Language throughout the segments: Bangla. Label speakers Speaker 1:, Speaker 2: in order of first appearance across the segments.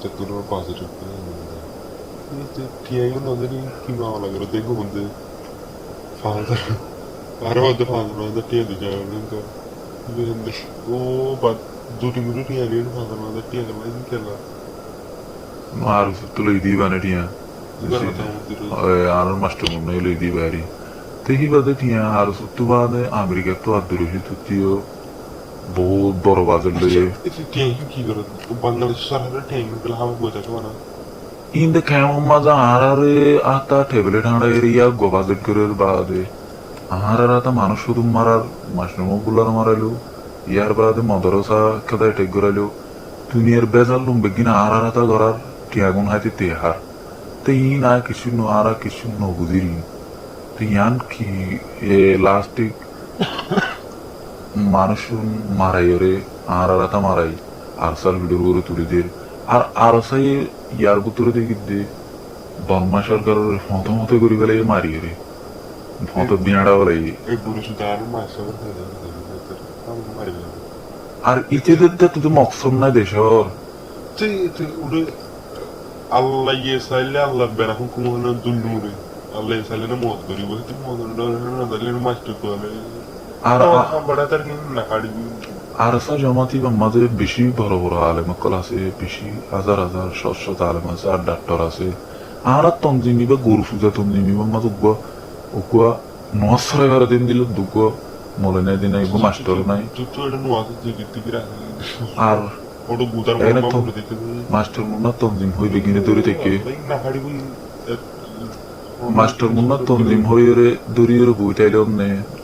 Speaker 1: jatuh positif itu dia yang nonton ini gimana lagi udah gue bunde father baru ada father ada dia di jalan itu bunde oh bad dua minggu dia ada father ada dia kan ini kela
Speaker 2: harus tuh lagi mana dia
Speaker 1: gimana tahu itu
Speaker 2: anak master mana lagi bari tapi pada dia harus tuh pada Amerika tuh ada itu dia बहुत बड़ा बादल है
Speaker 1: itu dia yang kira Bangladesh sarana dia yang bilang apa buat itu mana
Speaker 2: in the camera maza arare ata tablet handa area go bajet kurer baade arara ta manush shudum marar mashrumo gular maralu yar baade madrasa kada tek guralu duniyar bezalum begina arara ta gorar tiagun hati tehar te ina kishu no ara kishu no gudiri te yan ki elastic মানুষজন মারাই ওরে আর রাতা মারাই আরসাল ভিডিও করে তুলে দিয়ে আর আরসাই ইয়ার ভিতরে দেখি দে বর্মা সরকারের মতো মতো করে গেলে মারি রে মতো বিনাড়া বলে
Speaker 1: এই পুরুষ দাঁড়ানো মাছ মারি
Speaker 2: আর ইতেদের তো মকসদ নাই দেশর
Speaker 1: তুই উড়ে আল্লাহ ইয়ে চাইলে আল্লাহ বেড়া হুকুম দুলুরে আল্লাহ চাইলে না মদ করিব মদ না মাছটা করে
Speaker 2: আর
Speaker 1: বড় তার কিন্তু না কাটবি
Speaker 2: আরসা জমাতি বা মাঝে বেশি বড় বড় আলেম কল আছে বেশি হাজার হাজার শত শত আলেম আছে আর ডাক্তার আছে আর তঞ্জিমি বা গরু পূজা তঞ্জিমি বা মাঝে উগুয়া নসরাই ভাড়া দিন দিল দুগো মলে নাই দিন আইব মাস্টার নাই আর মাস্টার মুন্না তঞ্জিম হইবে কিনে দৌড়ে থেকে মাস্টার মুন্না তঞ্জিম হইরে দৌড়িয়ে বইটাইলে অন্য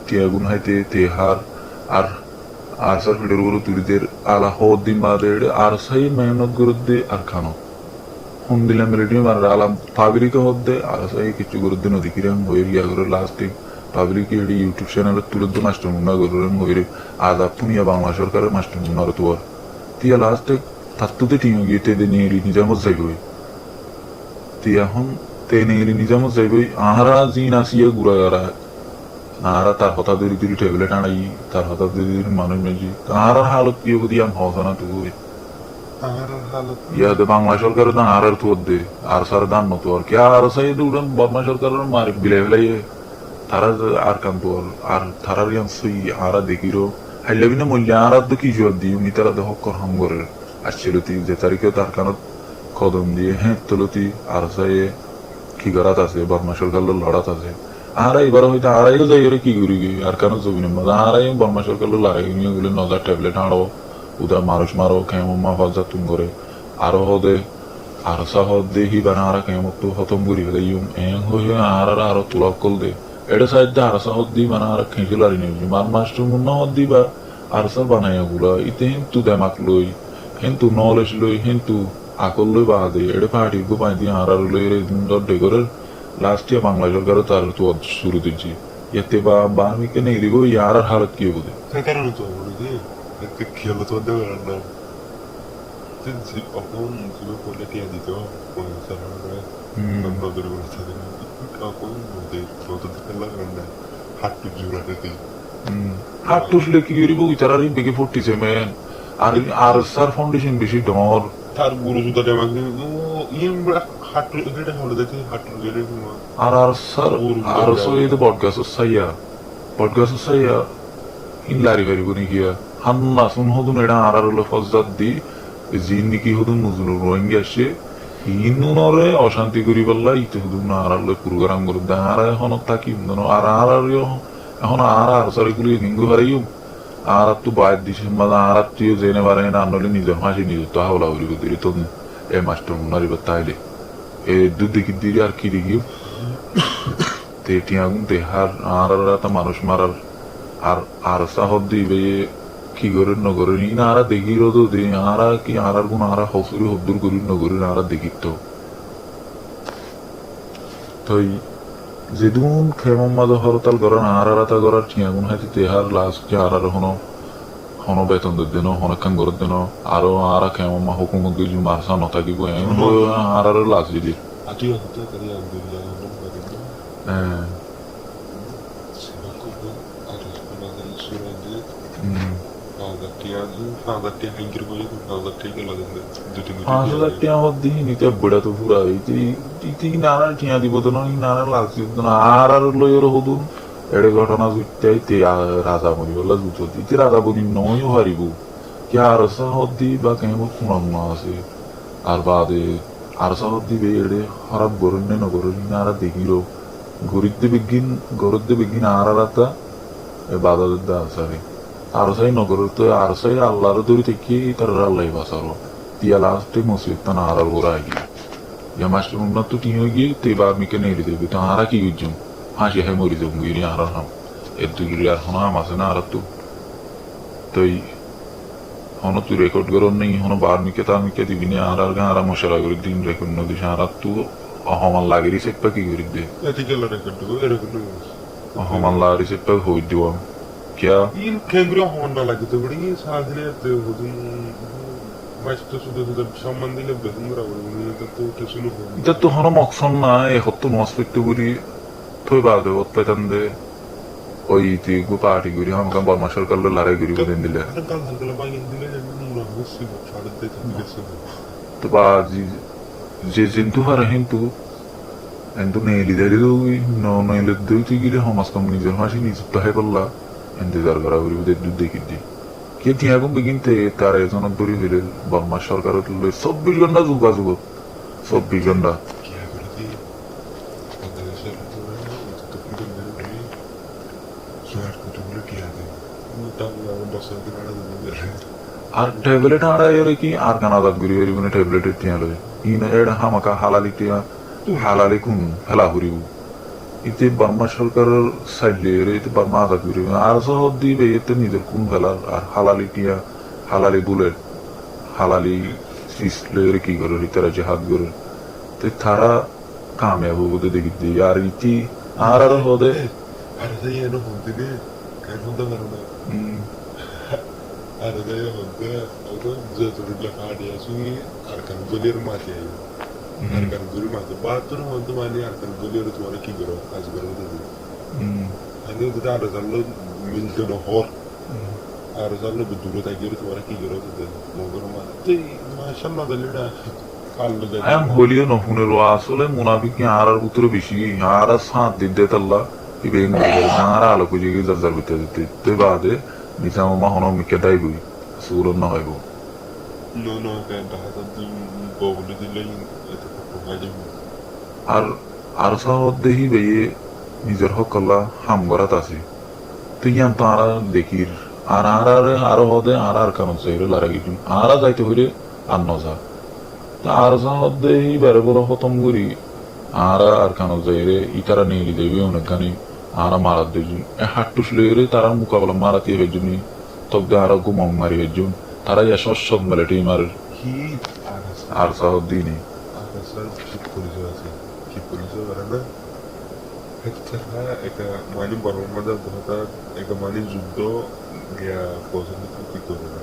Speaker 2: টিয়াগুন হাইতে তেহার আর আরসার ভিডিওর গুলো তুলিদের আলা হদ দিন বাদে আর সাই মেহনত গুরুদ্দে আর খানো হুন দিলাম রেডিও মার আলাম পাবলিক হদ্দে আর সাই কিছু গুরুদ্দে নদী কিরাম হয়ে গিয়া করে লাস্টে পাবলিক এডি ইউটিউব চ্যানেলে তুলদ্দে মাস্টার মুন্না গুরুরাম হয়ে আদা পুনিয়া বাংলা সরকারের মাস্টার মুন্নার তোর তিয়া লাস্টে তাত্তুতে টিম গিয়ে তেদে নিয়ে নিজামত যাইবই তিয়া হন তে নিয়ে নিজামত যাইবই আহারা জিন আসিয়া গুড়াগারা আহারা তার হতা দূরি দূরি ট্যাবলেট আনাই তার হতা দূরি দূরি মানুষ মেজি আহারার হালত কি বুঝি আম হসনা তুই ইয়াদে বাংলা সরকারের দান আহারের তোর দে আর সার দান মতো আর কি আর সাই দুজন বর্মা সরকারের মার বিলাই বিলাই তারা আর কাম তোর আর তারার ইয়ান সই আহারা দেখিরো হাইলাবি না মূল্য আহারার তো কি জোর দিই উনি তারা দেহ কর হাম করে আসছিলতি যে তারিখে তার কানত কদম দিয়ে হ্যাঁ তলতি আর সাই কি করাত আছে বর্মা সরকারের লড়াত আছে আহারা এবার হয়তো আহারাইও যাই ওরে কি করি গে আর কেন জমি নেব আহারাই বর্মা সরকারের লড়াই নিয়ে গেলে নজার ট্যাবলেট আড়ো উদা মানুষ মারো কেমন ফাজা তুম করে আরো হদে আর সা হদ দে হি বানা আরা কেমন তো হতম করি হলে ইউম এং হয়ে আহারা আরো তুলা কল দে এটা সাইড আর সা হদ দি বানা আরা খেঁচে লারি নেই মান মাস্টার মুন্না হদ দি বা আর সা বানাই গুলা ইতে হিন্তু দেমাক লই হিন্তু নলেজ লই হিন্তু আকল লই বা দে এটা পার্টি গো পাই দিয়ে আর লই রে ডেকরের লাস্ট ইয়ার বাংলা সরকারও তার তো শুরু দিচ্ছি এতে বা বামিকে নেই দিব ইয়ার আর হালত কি হবে
Speaker 1: কারণ তো বলি একটা খেলো তো দেওয়ার না যে অপন যে বলে টিয়া দিত কোন সারা নদর বলছে অপন নদী নদী খেলা না হাট্টু জুড়াতে দি
Speaker 2: হাট্টু শুলে কি করিব বিচারারি বেগে ফুটিছে মেন আর আর সার ফাউন্ডেশন বেশি ডর
Speaker 1: তার গুরু সুদা দেমাকে ইম হাট্টু এটা হলো দেখি হাট্টু গেলে
Speaker 2: আর আর স্যার আর সো এই তো বটগাছ সাইয়া ইন লারি বারি বনি গিয়া হান্না শুন হদুন এটা আর আর হলো ফজদাত দি জিন্দি কি হদুন নজরুল রোহিঙ্গা আসে ইনু নরে অশান্তি করি বললা ইতে হদুন না আর হলো প্রোগ্রাম করে দা আর এখন থাকি আর আর আর এখন আর আর সরি গুলি হিঙ্গু হারাইও আর তো বাইর দিছে মানে আর তুই জেনে পারে না আনলে নিজের হাসি নিজে তো হাওলা করিব দিলি তো এ মাস্টার মুনারি বাতাইলে এ দুধ দেখি দিলি আর কি দেখি তে টিয়াগুন তে হার আর রাতা মানুষ মারার আর আর সাহদ দিবে কি করে নগরে নি না আর দেখি রোদ দে আর কি আর গুণ আর হসুরি হদ্দুর করি নগরে আর দেখি তো যেদুন খেমন মাঝে হরতাল করার আর রাতা করার টিয়াগুন হাতি তে হার লাস্ট যে আর হনো বেতন দেন হনকান করে দেন আরো আর কেমন মা হুকুমত কিছু মারসা নথাকিব আর লাস্ট দিদি
Speaker 1: ফাদার টিয়া হাইঙ্গির বই ফাদার টিয়া গেল দু তিন
Speaker 2: 5,000 টিয়া হদ্দি নিতে বড়া তো পুরা ইতি নানা টিয়া দিব তো নই নানা লাগছি তো না আর লইর হদুন এড়ে ঘটনা জুইতাই তে রাজা মরি বলা জুতো ইতি রাজা বনি নইও হারিব কি আর হদ্দি বা কেমন কোনা আছে আর বাদে আর হদ্দি বে এড়ে খারাপ গরুন নগরুন নারা দেখিলো গরুদ্দে বিগিন আর আলাদা বাধা দা সারি আর সাই নগর তো আর সাই আল্লাহর দূরি থেকে তার আল্লাহ বাসারো তিয়া লাস্টে মুসিবত না আর গোরা গিয়ে या मास्टर मुन्ना तो टी होगी ते बाद में के नहीं देबी तो हारा की गुजम हां है मरी दो गिरी हारा हम एतु गिरी यार होना मासे ना आर तो होनो तू रेकॉर्ड करो नहीं होनो बाद में के ता में के दिने आर गारा मशरा कर दिन रेकॉर्ड न दिशा हारा तू हमान लागरी से पकी गिरी दे
Speaker 1: एथिकल रेकॉर्ड को रेकॉर्ड
Speaker 2: हमान लागरी से पक हो दियो क्या
Speaker 1: इन केंद्र होना लगे तो बड़ी साधने तो होती মাস্টার শুধু শুধু সম্মান দিলে বেতন করা বলবো তো কিছু না
Speaker 2: এটা তো হনো মকসন না এ হত্তু নসপেক্ট করি থই বাদে অত্যাচান দে ওই তি গু পার্টি করি হামকা বর্মা সরকার লড়াই করি বলেন দিলে
Speaker 1: কাল হালকা বাগিন দিলে মুরা হচ্ছে ছাড় দিতে দিছে
Speaker 2: তো বাজি যে জিন্তু হারা হিন্তু এন্টু নেই লিদারি দুই no le দুই তি গিরে হমাস কম নিজের হাসি নিজ তো হে বললা ইন্তজার করা করি দে দুধ দেখি দি কে টিয়া এবং বিগিনতে তার একজন দূরি হইলে বর্মা সরকারের 24 ঘন্টা যোগাযোগ 24 ঘন্টা
Speaker 1: কি করে দি বাংলাদেশের তো শেয়ার করতে বলে কি আছে তাও বছর দিন
Speaker 2: আর ট্যাবলেট আড়া এর কি আর কানাদা গুরি হরি মানে ট্যাবলেট টিয়া লয় ইন এড হামাকা হালালি টিয়া হালালি কোন ফেলা হরিব ইতে বর্মা সরকারের সাইডে এতে বর্মা আদা গুরি আর সহ দিবে এতে নিজের কোন ফেলার আর হালালি টিয়া হালালি বুলেট হালালি সিসলের কি করে রিতারা জাহাদ করে তে তারা কাময়াব হতে দেখি দি আর ইতি আর হদে
Speaker 1: আর তাই এনো হতে নে কেন হতে পারো না আর তাই হতে ওটা যে তোরলা কাটি আসি আর কান গলির মাঝে আর কান গলির মাঝে বাতুর হতে মানে আর কান গলির তোমার কি করো কাজ করো দিদি আমি তো আর জানলো মিলতে না হর আর জানলো দূরে থাকিয়ে তোমার কি করো দিদি মগর মাঝে মাশাআল্লাহ দলিটা
Speaker 2: আম হলিও নহুনের আসলে মুনাফিকি আর উত্তর বেশি আর সাত দিতে তাল্লা ইবেন আর আলো কুজি জাজার ভিতরে দিতে তে বাদে নিজাম মা হনো মিকে দাইবি সুরন না হইব
Speaker 1: no কেন তাহলে দিন ববলি দিলে এত প্রভাবে
Speaker 2: আর সাহত দেহি বেয়ে নিজের হকলা হাম করাত আছে তুই ইয়ান তারা দেখির আর হদে আর কারণ চাইরে লারা গিয়ে আর যাইতে হইলে আর নজা আর সাহত দেহি বেড়ে বড় হতম করি আর কারণ চাইরে ইতারা নিয়ে দেবে অনেকখানি আর মারাত দেজি হাট্টুস লইরে তারা মোকাবেলা মারাতে হইজনি তবে আর গুমাম মারি হইজন তারা ইয়া সব মেলে টিমার
Speaker 1: কি
Speaker 2: আর সাহত দিনি
Speaker 1: কি পরিচয় আছে কি পরিচয় করে না একটা একটা মানে বড় মজা ধরতা একটা মানে যুদ্ধ গিয়া পছন্দ কি করে না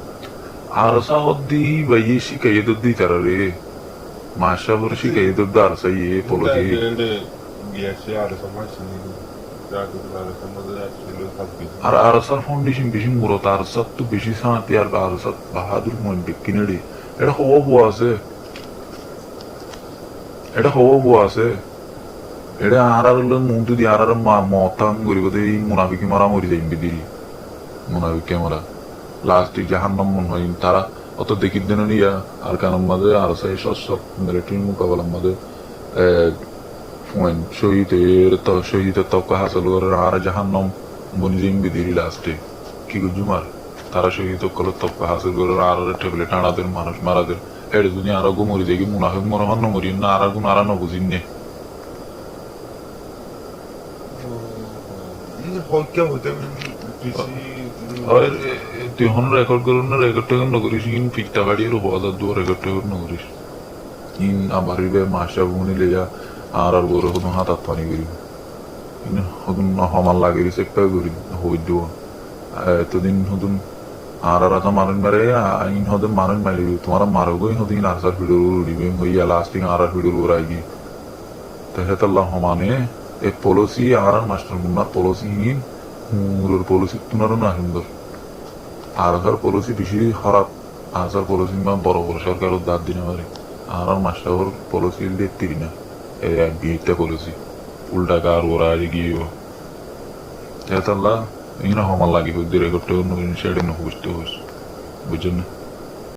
Speaker 2: আর সাহত দিহি বাইয়ে শিকাইয়ে দি তারা রে মাসা বড় শিকাইয়ে দার সাই এ পলতি
Speaker 1: গিয়া সে আর সমাজ নি
Speaker 2: আর আরসার ফাউন্ডেশন বেশি মূলত আরসার তো বেশি শান্তি আর আরসার বাহাদুর মন কিনেড়ি এটা হওয়া আছে এটা আর মন্টু দিয়ে আর মতাং করিব এই মুনাফিকি মারা মরি যাই দিদি মুনাফিকে মারা লাস্ট জাহান্নাম মন হয় তারা অত দেখি দেন নিয়া আর কারণ মাঝে আরসাই সব মিলিটারি মোকাবেলার মাঝে শহীদের তকা হাসল করে আর জাহান্নাম বনি যাই দিদি লাস্টে কি গুজুমার তারা শহীদ তকা হাসল করে আর টেবলে টানাদের মানুষ মারাদের হেড়ে দুনি আর গো মরি দেখি মুনাফিক মরহান মরি না আর গুণ আর নবুঝিন নে তুই হন রেকর্ড করুন না রেকর্ড টেকন নকরিস ইন পিকটা বাড়িয়ে হওয়া দু রেকর্ড টেকন নকরিস ইন আবার মাসা বুনি লেজা আর গরু হদুন হাতাত পানি করি হদুন হমাল লাগি চেপা করি হই দিব এতদিন হদুন আর রাজা মানুষ মারে ইন হদুন মানুষ মারি তোমার মারো গই হদিন আসার ভিডিও উড়িবে হইয়া লাস্টিং আর ভিডিও উড়াই গি তেহেতাল্লাহ হমানে এ পলিসি আর মাস্টার মুন্নার পলিসি ইন মুরুর পলিসি তুনারও না সুন্দর আর স্যার পলিসি বেশি খারাপ আর স্যার পলিসি মা বড় বড় সরকারও দাঁত দিনে পারে আর মাস্টার পলিসি দেখতে না বিয়েতে পলিসি উল্টা কার ওরা গিয়ে এতাল্লা ইংরা হমার লাগি দূরে করতে অন্য জিনিস এটা বুঝতে বুঝছেন না